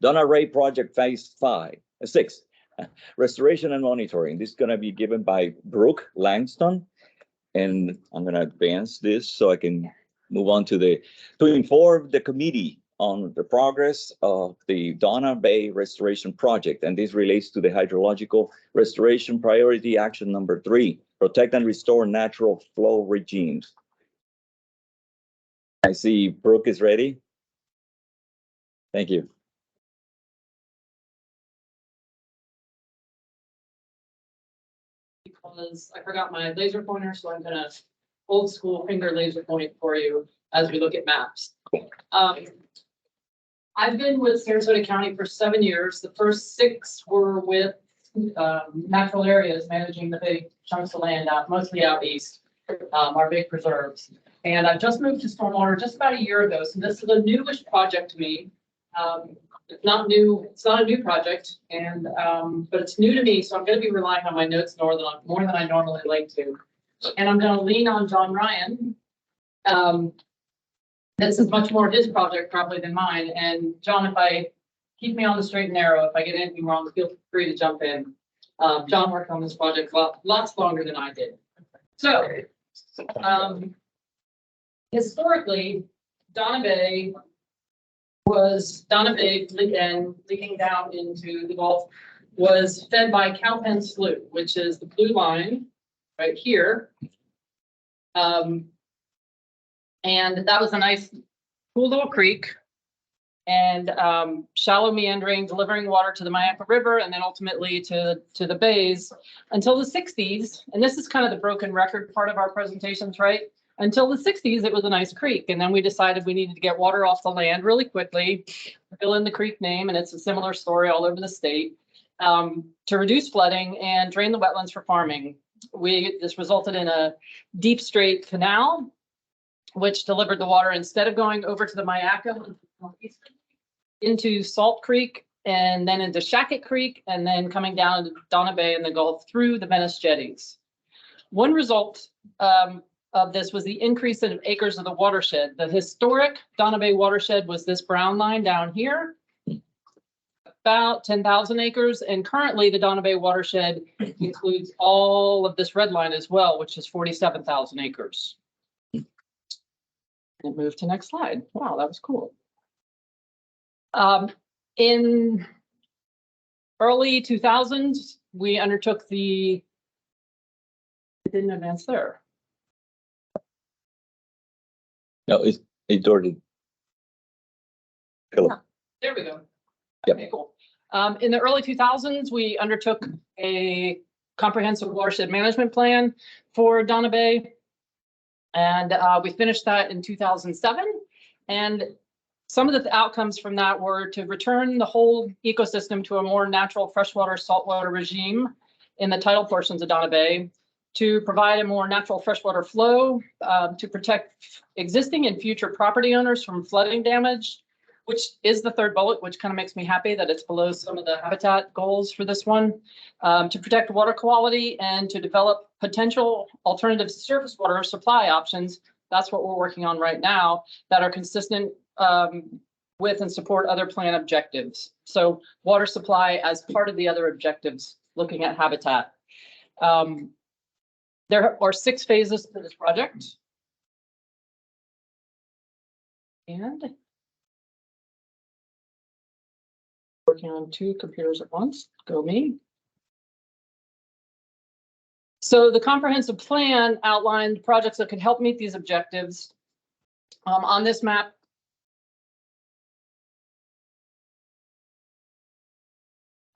Dona Ray Project Phase 6, Restoration and Monitoring. This is going to be given by Brooke Langston. And I'm going to advance this so I can move on to inform the committee on the progress of the Dona Bay Restoration Project. And this relates to the hydrological restoration priority action number 3, protect and restore natural flow regimes. I see Brooke is ready. Thank you. Because I forgot my laser pointer, so I'm gonna old school finger laser point for you as we look at maps. I've been with Sarasota County for 7 years. The first 6 were with natural areas, managing the big chunks of land out, mostly out east, our big preserves. And I've just moved to stormwater just about a year ago. So this is a newish project to me. It's not new, it's not a new project, and but it's new to me, so I'm going to be relying on my notes more than I normally like to. And I'm going to lean on John Ryan. This is much more his project probably than mine. And John, if I keep me on the straight and narrow, if I get anything wrong, feel free to jump in. John worked on this project lots longer than I did. So historically, Dona Bay and leaking down into the Gulf was fed by Cowpen Slough, which is the blue line right here. And that was a nice cool little creek and shallow meandering, delivering water to the Mayaca River and then ultimately to the bays until the 60s. And this is kind of the broken record part of our presentations, right? Until the 60s, it was a nice creek. And then we decided we needed to get water off the land really quickly, fill in the creek name, and it's a similar story all over the state, to reduce flooding and drain the wetlands for farming. This resulted in a deep straight canal, which delivered the water instead of going over to the Mayaca into Salt Creek and then into Shackett Creek and then coming down to Dona Bay in the Gulf through the Venice jetties. One result of this was the increase in acres of the watershed. The historic Dona Bay watershed was this brown line down here, about 10,000 acres. And currently the Dona Bay watershed includes all of this red line as well, which is 47,000 acres. And move to next slide. Wow, that was cool. In early 2000s, we undertook it didn't advance there. No, it's already. Yeah, there we go. Yep. Okay, cool. In the early 2000s, we undertook a comprehensive watershed management plan for Dona Bay. And we finished that in 2007. And some of the outcomes from that were to return the whole ecosystem to a more natural freshwater saltwater regime in the tidal portions of Dona Bay, to provide a more natural freshwater flow, to protect existing and future property owners from flooding damage, which is the third bullet, which kind of makes me happy that it's below some of the habitat goals for this one, to protect water quality and to develop potential alternative surface water supply options. That's what we're working on right now that are consistent with and support other plan objectives. So water supply as part of the other objectives, looking at habitat. There are 6 phases to this project. And working on 2 computers at once, go me. So the comprehensive plan outlined projects that could help meet these objectives. On this map,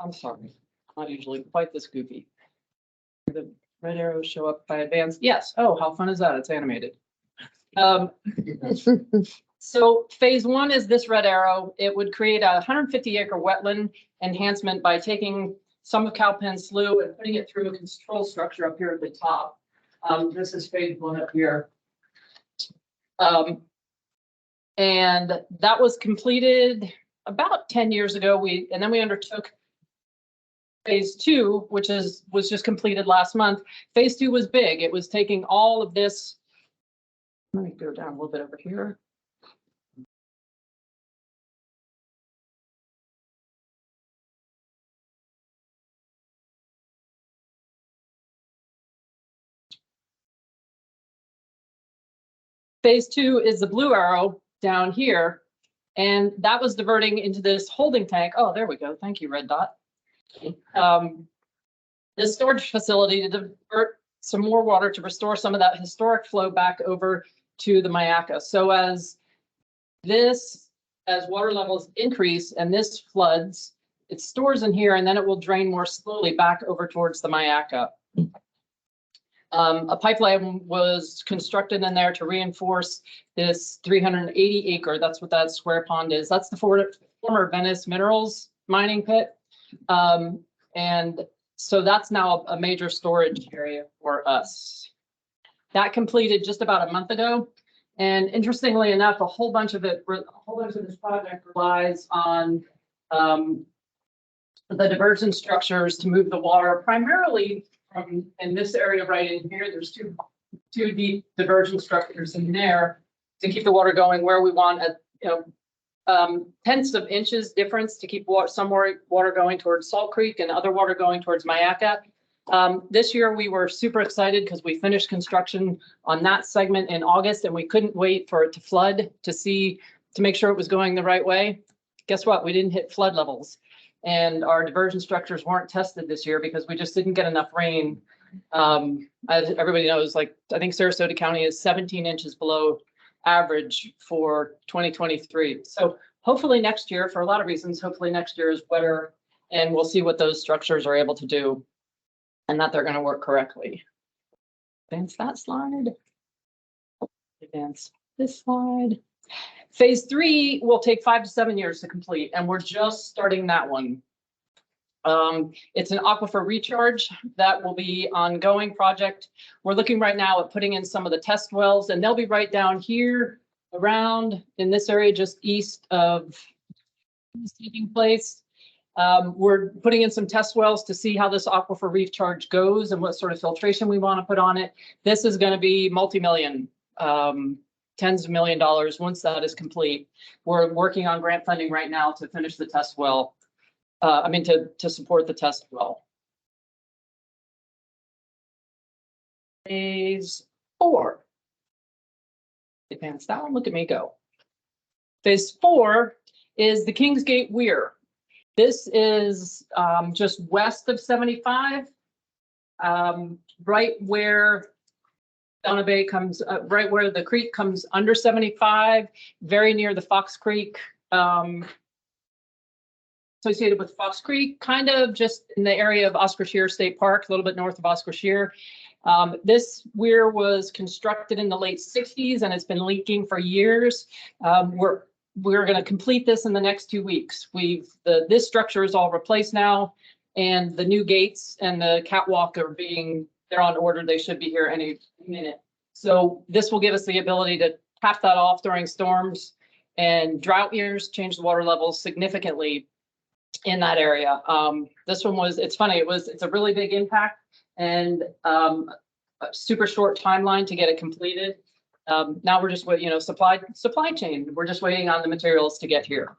I'm sorry, not usually quite this goofy. The red arrows show up by advance. Yes. Oh, how fun is that? It's animated. So phase 1 is this red arrow. It would create a 150-acre wetland enhancement by taking some of Cowpen Slough and putting it through a control structure up here at the top. This is phase 1 up here. And that was completed about 10 years ago. And then we undertook phase 2, which was just completed last month. Phase 2 was big. It was taking all of this. Let me go down a little bit over here. Phase 2 is the blue arrow down here. And that was diverting into this holding tank. Oh, there we go. Thank you, red dot. This storage facility to divert some more water to restore some of that historic flow back over to the Mayaca. So as water levels increase and this floods, it stores in here and then it will drain more slowly back over towards the Mayaca. A pipeline was constructed in there to reinforce this 380 acre. That's what that square pond is. That's the former Venice Minerals mining pit. And so that's now a major storage area for us. That completed just about a month ago. And interestingly enough, a whole bunch of this project relies on the diversion structures to move the water primarily from in this area right in here. There's two deep diversion structures in there to keep the water going where we want at, tenths of inches difference to keep some more water going towards Salt Creek and other water going towards Mayaca. This year we were super excited because we finished construction on that segment in August and we couldn't wait for it to flood to make sure it was going the right way. Guess what? We didn't hit flood levels and our diversion structures weren't tested this year because we just didn't get enough rain. As everybody knows, I think Sarasota County is 17 inches below average for 2023. So hopefully next year, for a lot of reasons, hopefully next year is wetter and we'll see what those structures are able to do and that they're going to work correctly. Advance that slide. Advance this slide. Phase 3 will take 5 to 7 years to complete, and we're just starting that one. It's an aquifer recharge that will be ongoing project. We're looking right now at putting in some of the test wells, and they'll be right down here around in this area just east of this taking place. We're putting in some test wells to see how this aquifer recharge goes and what sort of filtration we want to put on it. This is going to be multi-million, tens of $1 million once that is complete. We're working on grant funding right now to finish the test well. To support the test well. Phase 4. Advance that one. Look at me go. Phase 4 is the Kingsgate Weir. This is just west of 75, right where Dona Bay comes, right where the creek comes under 75, very near the Fox Creek, associated with Fox Creek, kind of just in the area of Oscar Scheer State Park, a little bit north of Oscar Scheer. This weir was constructed in the late 60s and it's been leaking for years. We're going to complete this in the next 2 weeks. This structure is all replaced now, and the new gates and the catwalk they're on order. They should be here any minute. So this will give us the ability to tap that off during storms and drought years, change the water levels significantly in that area. This one it's funny, it's a really big impact and a super short timeline to get it completed. Now we're just waiting, supply chain. We're just waiting on the materials to get here.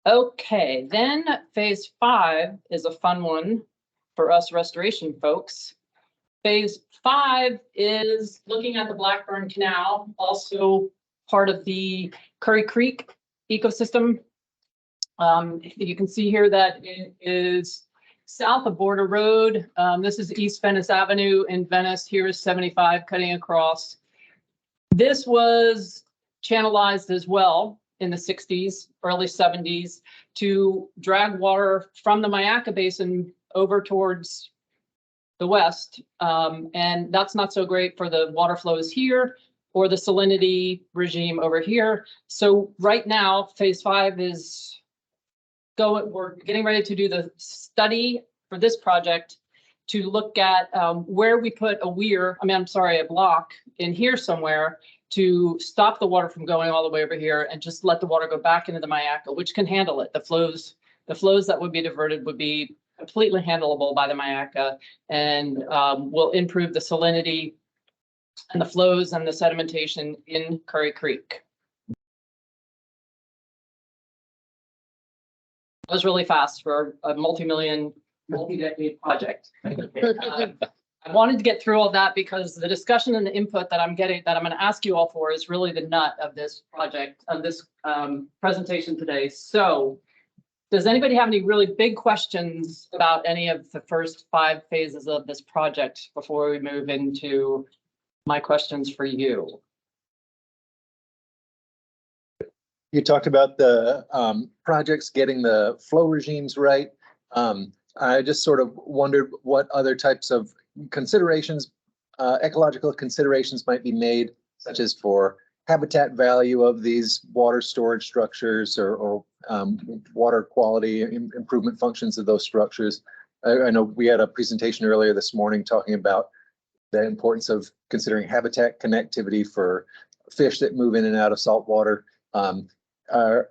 Okay, then phase 5 is a fun one for us restoration folks. Phase 5 is looking at the Blackburn Canal, also part of the Curry Creek ecosystem. You can see here that it is south of Border Road. This is East Venice Avenue in Venice. Here is 75 cutting across. This was channelized as well in the 60s, early 70s to drag water from the Mayaca Basin over towards the west. And that's not so great for the water flows here or the salinity regime over here. So right now, phase 5 is we're getting ready to do the study for this project to look at where we put a block in here somewhere to stop the water from going all the way over here and just let the water go back into the Mayaca, which can handle it. The flows that would be diverted would be completely handleable by the Mayaca and will improve the salinity and the flows and the sedimentation in Curry Creek. It was really fast for a multi-decade project. I wanted to get through all that because the discussion and the input that I'm getting, that I'm going to ask you all for, is really the nut of this project, of this presentation today. So does anybody have any really big questions about any of the first 5 phases of this project before we move into my questions for you? You talked about the projects getting the flow regimes right. I just sort of wondered what other types of considerations, ecological considerations might be made, such as for habitat value of these water storage structures or water quality improvement functions of those structures. I know we had a presentation earlier this morning talking about the importance of considering habitat connectivity for fish that move in and out of salt water. Are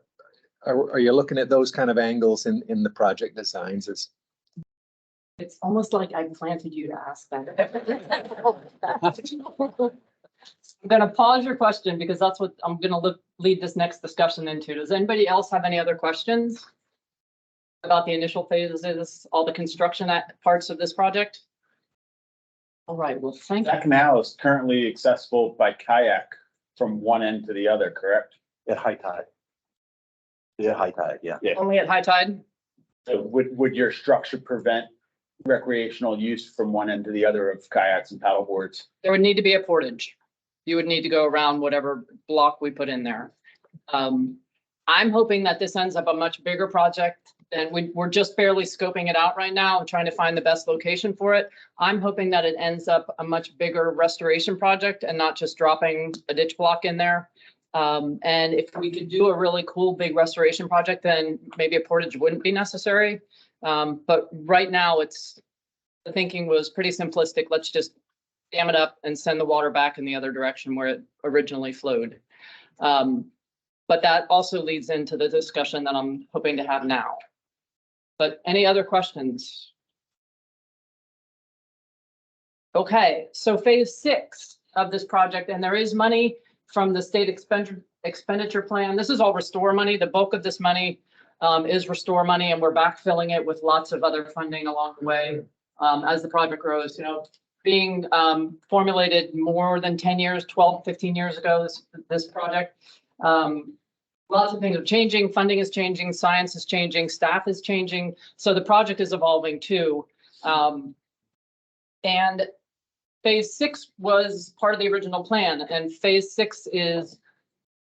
you looking at those kind of angles in the project designs? It's almost like I planted you to ask that. I'm going to pause your question because that's what I'm going to lead this next discussion into. Does anybody else have any other questions about the initial phases, all the construction parts of this project? All right, well, thank you. That canal is currently accessible by kayak from one end to the other, correct? At high tide. Yeah, high tide, yeah. Yeah. Only at high tide? So would your structure prevent recreational use from one end to the other of kayaks and paddle boards? There would need to be a portage. You would need to go around whatever block we put in there. I'm hoping that this ends up a much bigger project, and we're just barely scoping it out right now and trying to find the best location for it. I'm hoping that it ends up a much bigger restoration project and not just dropping a ditch block in there. And if we could do a really cool big restoration project, then maybe a portage wouldn't be necessary. But right now the thinking was pretty simplistic. Let's just dam it up and send the water back in the other direction where it originally flowed. But that also leads into the discussion that I'm hoping to have now. But any other questions? Okay, so phase 6 of this project, and there is money from the state expenditure plan. This is all restore money. The bulk of this money is restore money, and we're backfilling it with lots of other funding along the way as the project grows. You know, being formulated more than 10 years, 12, 15 years ago, this project. Lots of things are changing. Funding is changing. Science is changing. Staff is changing. So the project is evolving too. And phase 6 was part of the original plan, and phase 6 is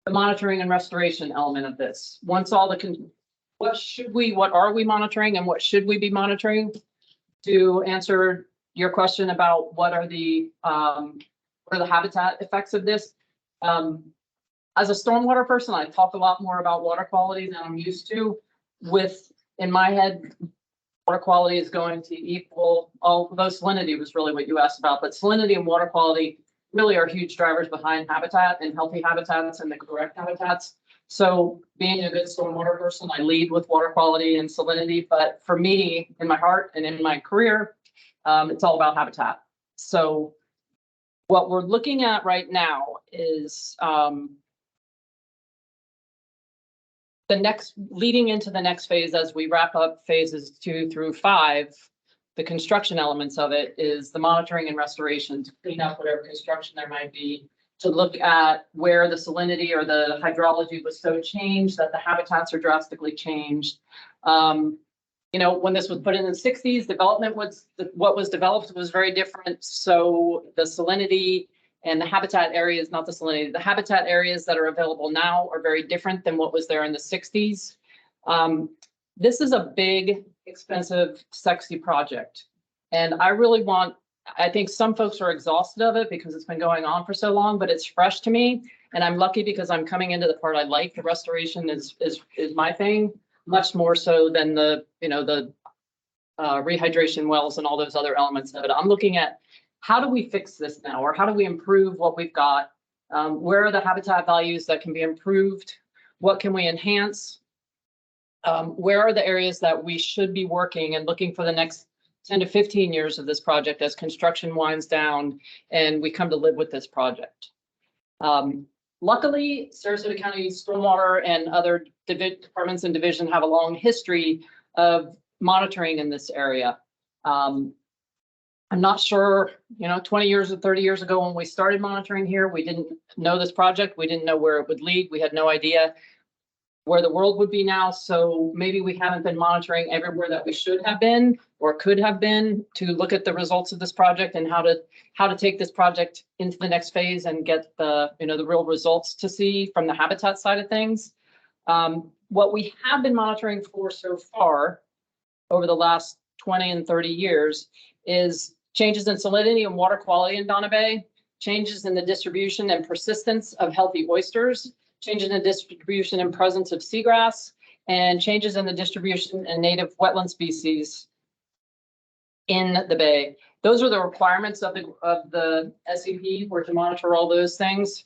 the monitoring and restoration element of this. Once all the what are we monitoring and what should we be monitoring? To answer your question about what are the habitat effects of this. As a stormwater person, I talk a lot more about water quality than I'm used to. In my head, water quality is going to equal, although salinity was really what you asked about, but salinity and water quality really are huge drivers behind habitat and healthy habitats and the correct habitats. So being a good stormwater person, I lead with water quality and salinity, but for me, in my heart and in my career, it's all about habitat. So what we're looking at right now is leading into the next phase as we wrap up phases 2 through 5, the construction elements of it is the monitoring and restoration to clean up whatever construction there might be, to look at where the salinity or the hydrology was so changed that the habitats are drastically changed. You know, when this was put in the 60s, what was developed was very different. So the salinity and the habitat areas, not the salinity, the habitat areas that are available now are very different than what was there in the 60s. This is a big, expensive, sexy project. And I think some folks are exhausted of it because it's been going on for so long, but it's fresh to me. And I'm lucky because I'm coming into the part I like. The restoration is my thing, much more so than the rehydration wells and all those other elements of it. I'm looking at how do we fix this now, or how do we improve what we've got? Where are the habitat values that can be improved? What can we enhance? Where are the areas that we should be working and looking for the next 10 to 15 years of this project as construction winds down and we come to live with this project? Luckily, Sarasota County Stormwater and other departments and division have a long history of monitoring in this area. I'm not sure, 20 years or 30 years ago when we started monitoring here, we didn't know this project. We didn't know where it would lead. We had no idea where the world would be now. So maybe we haven't been monitoring everywhere that we should have been or could have been to look at the results of this project and how to take this project into the next phase and get the real results to see from the habitat side of things. What we have been monitoring for so far over the last 20 and 30 years is changes in salinity and water quality in Dona Bay, changes in the distribution and persistence of healthy oysters, changes in the distribution and presence of seagrass, and changes in the distribution and native wetland species in the bay. Those are the requirements of the SCP, were to monitor all those things.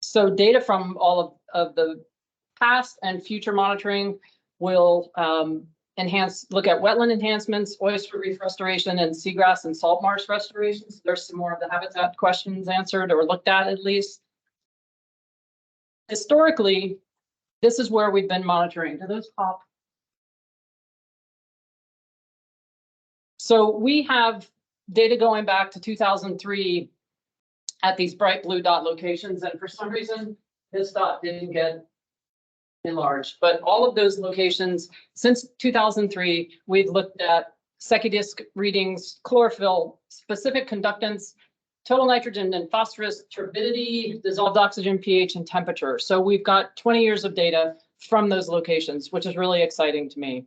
So data from all of the past and future monitoring will look at wetland enhancements, oyster reef restoration, and seagrass and salt marsh restorations. There's some more of the habitat questions answered or looked at least. Historically, this is where we've been monitoring. Do those pop? So we have data going back to 2003 at these bright blue dot locations, and for some reason, this dot didn't get enlarged. But all of those locations since 2003, we've looked at Secudisc readings, chlorophyll, specific conductance, total nitrogen and phosphorus, turbidity, dissolved oxygen, pH, and temperature. So we've got 20 years of data from those locations, which is really exciting to me.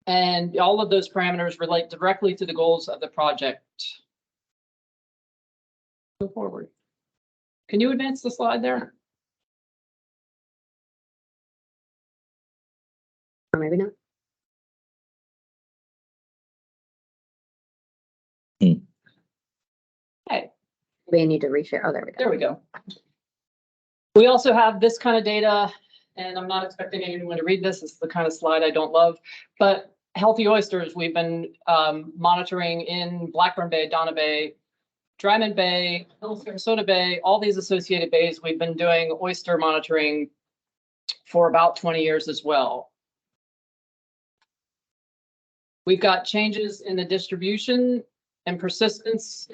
And all of those parameters relate directly to the goals of the project. Go forward. Can you advance the slide there? Or maybe not. Okay. We need to reshare. Oh, there we go. There we go. We also have this kind of data, and I'm not expecting anyone to read this. This is the kind of slide I don't love, but healthy oysters we've been monitoring in Blackburn Bay, Dona Bay, Dryman Bay, Sarasota Bay, all these associated bays. We've been doing oyster monitoring for about 20 years as well. We've got changes in the distribution and persistence.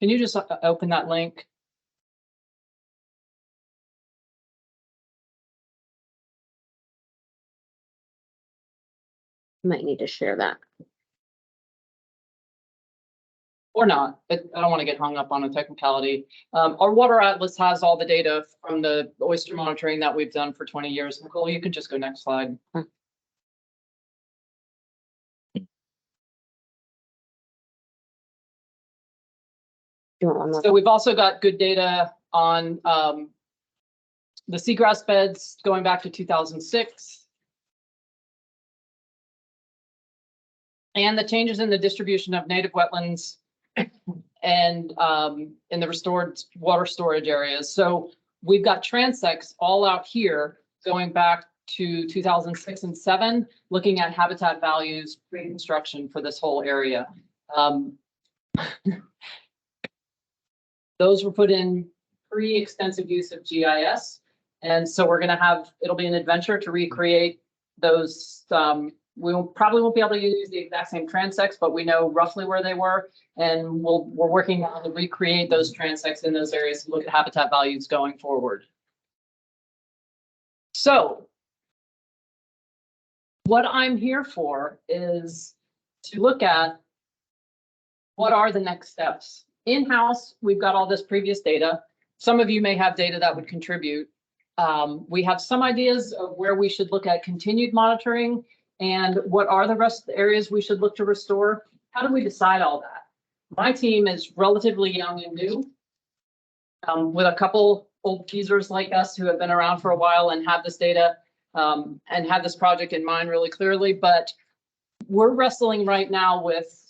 Can you just open that link? Might need to share that. Or not. I don't want to get hung up on a technicality. Our water atlas has all the data from the oyster monitoring that we've done for 20 years. Nicole, you can just go next slide. Do you want one more? So we've also got good data on the seagrass beds going back to 2006. And the changes in the distribution of native wetlands and in the restored water storage areas. So we've got transects all out here going back to 2006 and 7, looking at habitat values pre-construction for this whole area. Those were put in pre-extensive use of GIS. And so we're going to have, it'll be an adventure to recreate those. We probably won't be able to use the exact same transects, but we know roughly where they were. And we're working on to recreate those transects in those areas to look at habitat values going forward. So what I'm here for is to look at what are the next steps. In-house, we've got all this previous data. Some of you may have data that would contribute. We have some ideas of where we should look at continued monitoring and what are the rest of the areas we should look to restore. How do we decide all that? My team is relatively young and new, with a couple old geezers like us who have been around for a while and have this data and have this project in mind really clearly. But we're wrestling right now with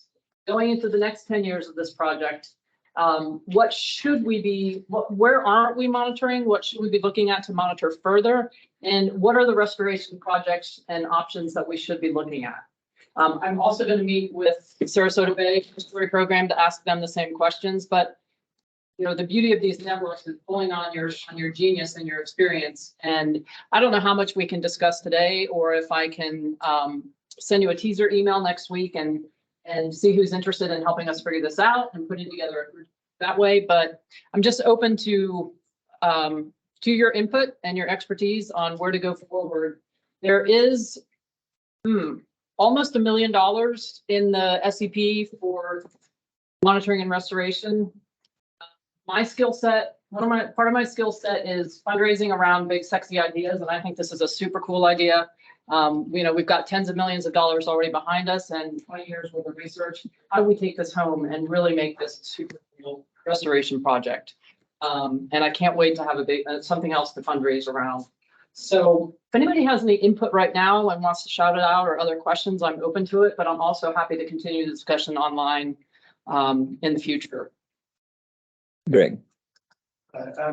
going into the next 10 years of this project. What should we be, where aren't we monitoring? What should we be looking at to monitor further? And what are the restoration projects and options that we should be looking at? I'm also going to meet with Sarasota Bay Estuary program to ask them the same questions, but the beauty of these networks is pulling on your genius and your experience. And I don't know how much we can discuss today, or if I can send you a teaser email next week and see who's interested in helping us figure this out and put it together that way. But I'm just open to your input and your expertise on where to go forward. There is almost $1 million in the SCP for monitoring and restoration. My skill set, part of my skill set is fundraising around big, sexy ideas, and I think this is a super cool idea. We've got tens of millions of dollars already behind us and 20 years worth of research. How do we take this home and really make this a super cool restoration project? And I can't wait to have a big something else to fundraise around. So if anybody has any input right now and wants to shout it out or other questions, I'm open to it, but I'm also happy to continue the discussion online in the future. Greg.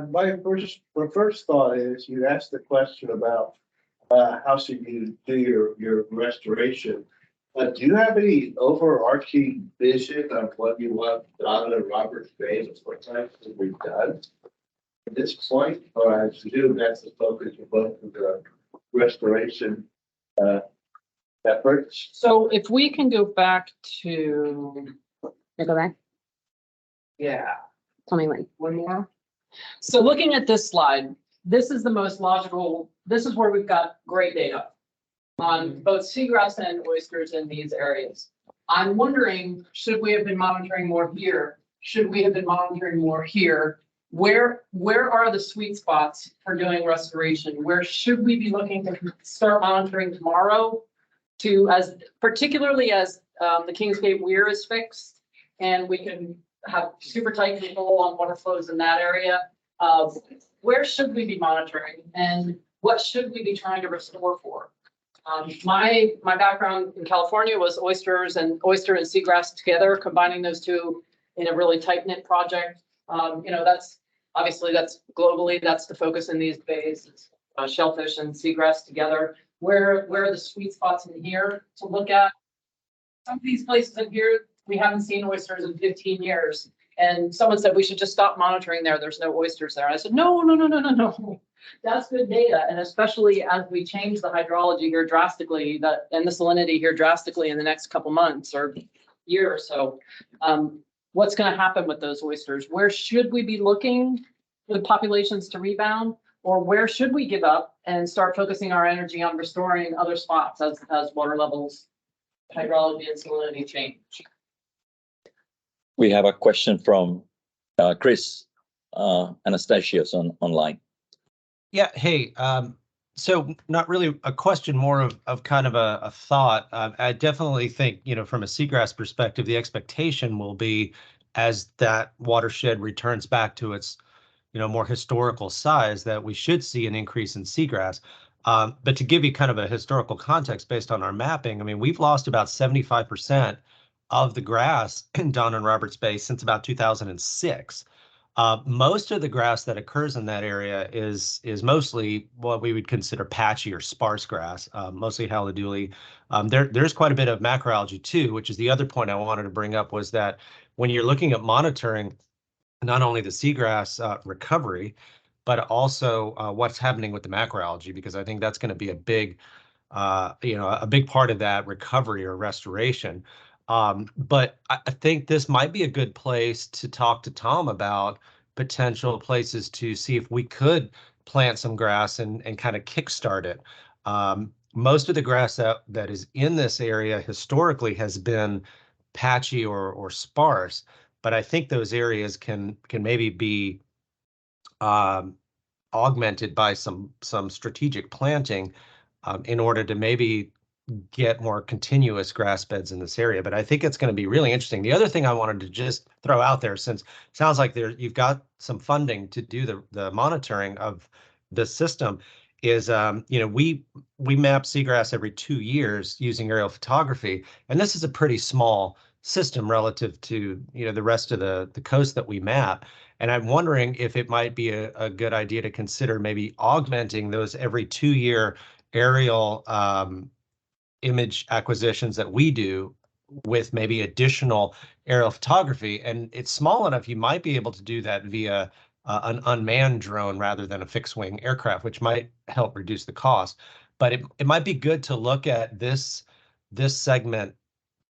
My first thought is, you asked the question about how should you do your restoration. Do you have any overarching vision of what you want Dona and Roberts Bay to look like to be done at this point? Or I presume that's the focus of both of the restoration efforts. So if we can go back to, Go back. yeah, Tell me when. one more. So looking at this slide, this is the most logical. This is where we've got great data on both seagrass and oysters in these areas. I'm wondering, should we have been monitoring more here? Should we have been monitoring more here? Where are the sweet spots for doing restoration? Where should we be looking to start monitoring tomorrow? Particularly as the Kingsgate Weir is fixed, and we can have super tight control on water flows in that area. Where should we be monitoring, and what should we be trying to restore for? My background in California was oyster and seagrass together, combining those two in a really tight knit project. That's globally, that's the focus in these bays, shellfish and seagrass together. Where are the sweet spots in here to look at? Some of these places in here, we haven't seen oysters in 15 years. And someone said we should just stop monitoring there. There's no oysters there. I said, no. That's good data. And especially as we change the hydrology here drastically, and the salinity here drastically in the next couple months or year or so, what's going to happen with those oysters? Where should we be looking for the populations to rebound? Or where should we give up and start focusing our energy on restoring other spots as water levels, hydrology and salinity change? We have a question from Chris Anastasios online. Yeah, hey, so not really a question, more of kind of a thought. I definitely think, from a seagrass perspective, the expectation will be, as that watershed returns back to its, more historical size, that we should see an increase in seagrass. But to give you kind of a historical context based on our mapping, I mean, we've lost about 75% of the grass in Dona and Roberts Bay since about 2006. Most of the grass that occurs in that area is mostly what we would consider patchy or sparse grass, mostly haliduli. There's quite a bit of macroalgae too, which is the other point I wanted to bring up, was that when you're looking at monitoring not only the seagrass recovery, but also what's happening with the macroalgae, because I think that's going to be a big part of that recovery or restoration. But I think this might be a good place to talk to Tom about potential places to see if we could plant some grass and kind of kickstart it. Most of the grass that is in this area historically has been patchy or sparse, but I think those areas can maybe be augmented by some strategic planting in order to maybe get more continuous grass beds in this area. But I think it's going to be really interesting. The other thing I wanted to just throw out there, since it sounds like you've got some funding to do the monitoring of the system, is we map seagrass every 2 years using aerial photography, and this is a pretty small system relative to the rest of the coast that we map. And I'm wondering if it might be a good idea to consider maybe augmenting those every 2-year aerial image acquisitions that we do with maybe additional aerial photography. And it's small enough, you might be able to do that via an unmanned drone rather than a fixed wing aircraft, which might help reduce the cost. But it might be good to look at this segment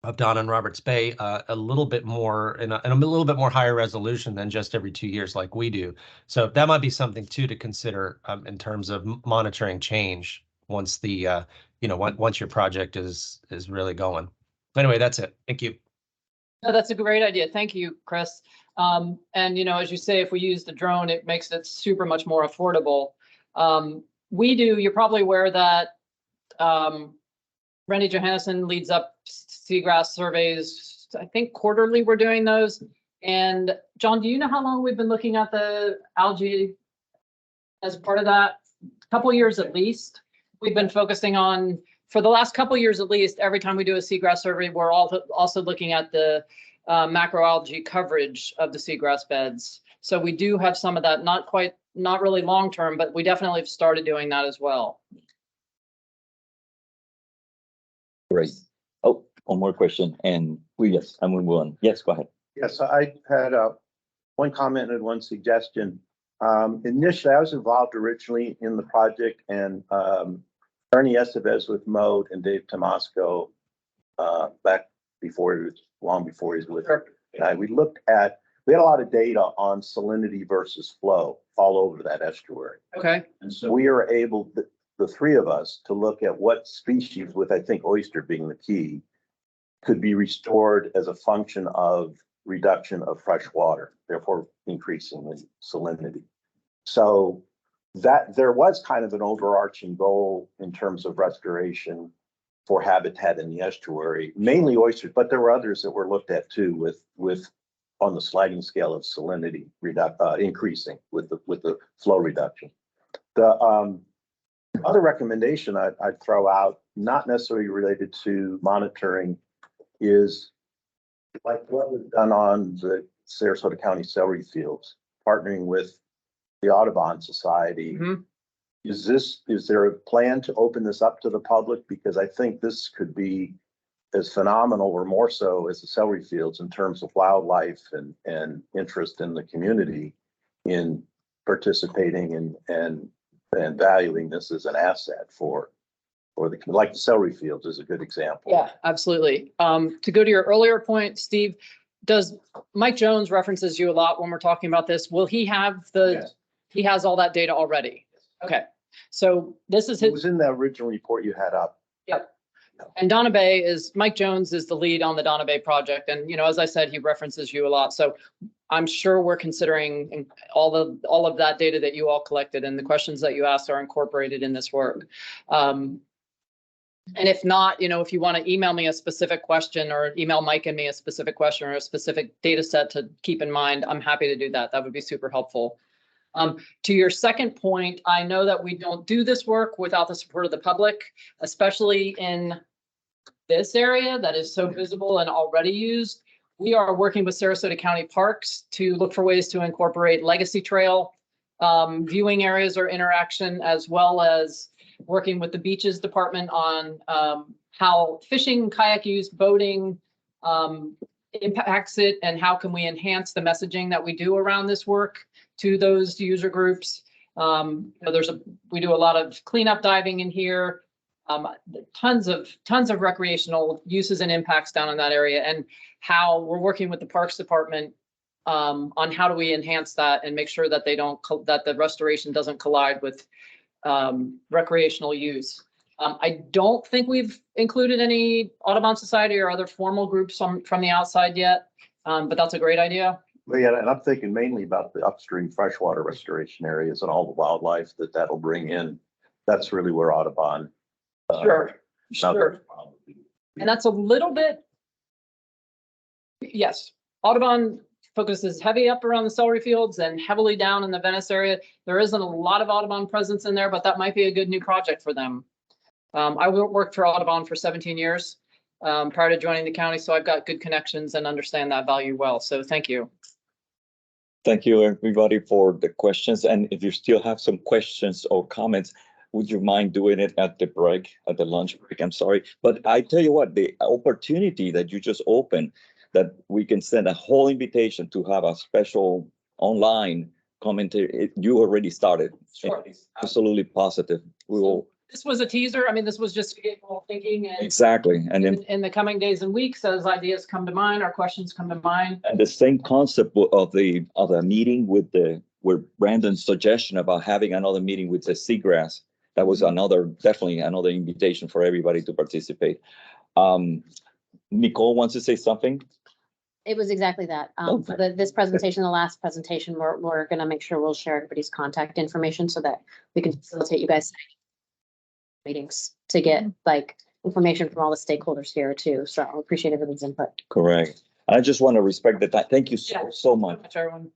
of Dona and Roberts Bay a little bit more in a little bit more higher resolution than just every 2 years like we do. So that might be something too to consider in terms of monitoring change once the once your project is really going. Anyway, that's it. Thank you. No, that's a great idea. Thank you, Chris. And as you say, if we use the drone, it makes it super much more affordable. You're probably aware that Randy Johannesson leads up seagrass surveys. I think quarterly we're doing those. And John, do you know how long we've been looking at the algae as part of that? A couple years at least. We've been focusing on, for the last couple years at least, every time we do a seagrass survey, we're also looking at the macroalgae coverage of the seagrass beds. So we do have some of that, not really long term, but we definitely have started doing that as well. Great. Oh, one more question, and yes, I'm moving on. Yes, go ahead. Yes, I had one comment and one suggestion. Initially, I was involved originally in the project, and Ernie Estevez with Mode and Dave Tomasco back before, long before he was with her. We had a lot of data on salinity versus flow all over that estuary. Okay. And so we are able, the three of us, to look at what species, with I think oyster being the key, could be restored as a function of reduction of fresh water, therefore increasing the salinity. So that there was kind of an overarching goal in terms of restoration for habitat in the estuary, mainly oysters, but there were others that were looked at too, with on the sliding scale of salinity increasing with the flow reduction. The other recommendation I'd throw out, not necessarily related to monitoring, is like what was done on the Sarasota County celery fields, partnering with the Audubon Society. Mm-hmm. Is there a plan to open this up to the public? Because I think this could be as phenomenal or more so as the celery fields in terms of wildlife and interest in the community in participating and valuing this as an asset for like the celery fields is a good example. Yeah, absolutely. To go to your earlier point, Steve, does Mike Jones references you a lot when we're talking about this? Will he have Yes. He has all that data already? Okay, so this is It his. was in the original report you had up. Yep. And Dona Bay Mike Jones is the lead on the Dona Bay project. And, as I said, he references you a lot. So I'm sure we're considering all of that data that you all collected, and the questions that you asked are incorporated in this work. And if not, if you want to email me a specific question or email Mike and me a specific question or a specific data set to keep in mind, I'm happy to do that. That would be super helpful. To your second point, I know that we don't do this work without the support of the public, especially in this area that is so visible and already used. We are working with Sarasota County Parks to look for ways to incorporate Legacy Trail viewing areas or interaction, as well as working with the Beaches Department on how fishing, kayak use, boating impacts it, and how can we enhance the messaging that we do around this work to those user groups. We do a lot of cleanup diving in here, tons of recreational uses and impacts down in that area, and how we're working with the Parks Department on how do we enhance that and make sure that that the restoration doesn't collide with recreational use. I don't think we've included any Audubon Society or other formal groups from the outside yet, but that's a great idea. Well, yeah, and I'm thinking mainly about the upstream freshwater restoration areas and all the wildlife that'll bring in. That's really where Audubon. Sure. And that's a little bit, yes, Audubon focuses heavy up around the celery fields and heavily down in the Venice area. There isn't a lot of Audubon presence in there, but that might be a good new project for them. I worked for Audubon for 17 years prior to joining the county, so I've got good connections and understand that value well. So thank you. Thank you, everybody, for the questions. And if you still have some questions or comments, would you mind doing it at the break, at the lunch break? I'm sorry, but I tell you what, the opportunity that you just opened, that we can send a whole invitation to have a special online commentary, you already started. Sure. It's absolutely positive. We will, This was a teaser. I mean, this was just to get people thinking and exactly, and then in the coming days and weeks, as ideas come to mind, or questions come to mind. and the same concept of the meeting with Brandon's suggestion about having another meeting with the seagrass. That was definitely another invitation for everybody to participate. Nicole wants to say something? It was exactly that. Okay. But this presentation, the last presentation, we're gonna make sure we'll share everybody's contact information so that we can facilitate you guys meetings to get like information from all the stakeholders here too. So I appreciate everyone's input. Correct. I just want to respect the time. Thank you Yeah. so much. Everyone.